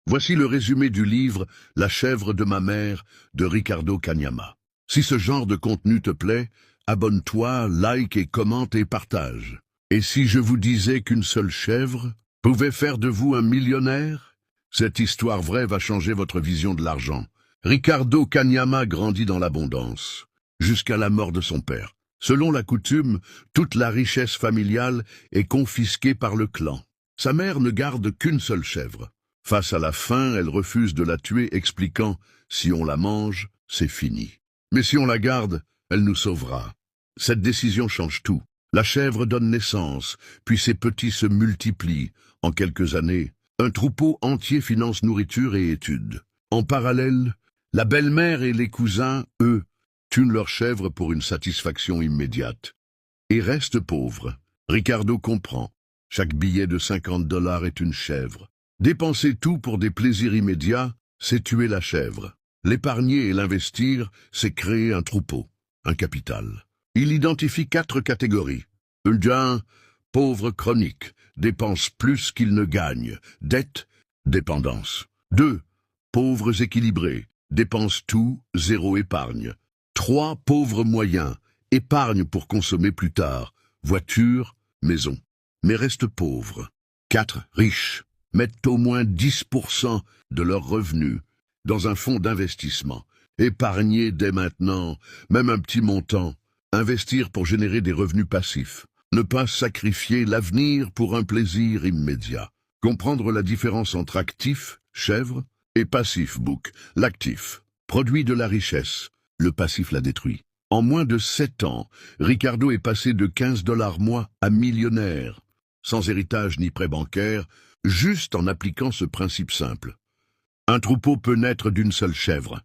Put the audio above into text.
Voici le résumé du livre La chèvre de ma mère de Ricardo Kanyama. Si ce genre de contenu te plaît, abonne-toi, like et commente et partage. Et si je vous disais qu'une seule chèvre pouvait faire de vous un millionnaire? Cette histoire vraie va changer votre vision de l'argent. Ricardo Kanyama grandit dans l'abondance, jusqu'à la mort de son père. Selon la coutume, toute la richesse familiale est confisquée par le clan. Sa mère ne garde qu'une seule chèvre. Face à la faim, elle refuse de la tuer, expliquant « Si on la mange, c'est fini. Mais si on la garde, elle nous sauvera. » Cette décision change tout. La chèvre donne naissance, puis ses petits se multiplient. En quelques années, un troupeau entier finance nourriture et études. En parallèle, la belle-mère et les cousins, eux, tunent leurs chèvres pour une satisfaction immédiate. Et restent pauvres. Ricardo comprend. Chaque billet de $50 est une chèvre. Dépenser tout pour des plaisirs immédiats, c'est tuer la chèvre. L'épargner et l'investir, c'est créer un troupeau, un capital. Il identifie 4 catégories. 1. Pauvre chronique, dépense plus qu'il ne gagne. Dette, dépendance. 2. Pauvres équilibrés, dépense tout, zéro épargne. 3. Pauvres moyens, épargne pour consommer plus tard. Voiture, maison. Mais reste pauvres. 4. Riches, mettent au moins 10% de leurs revenus dans un fonds d'investissement. Épargner dès maintenant, même un petit montant. Investir pour générer des revenus passifs. Ne pas sacrifier l'avenir pour un plaisir immédiat. Comprendre la différence entre actif, chèvre, et passif, bouc. L'actif produit de la richesse, le passif la détruit. En moins de 7 ans, Ricardo est passé de $15 mois à millionnaire, sans héritage ni prêt bancaire, juste en appliquant ce principe simple. Un troupeau peut naître d'une seule chèvre.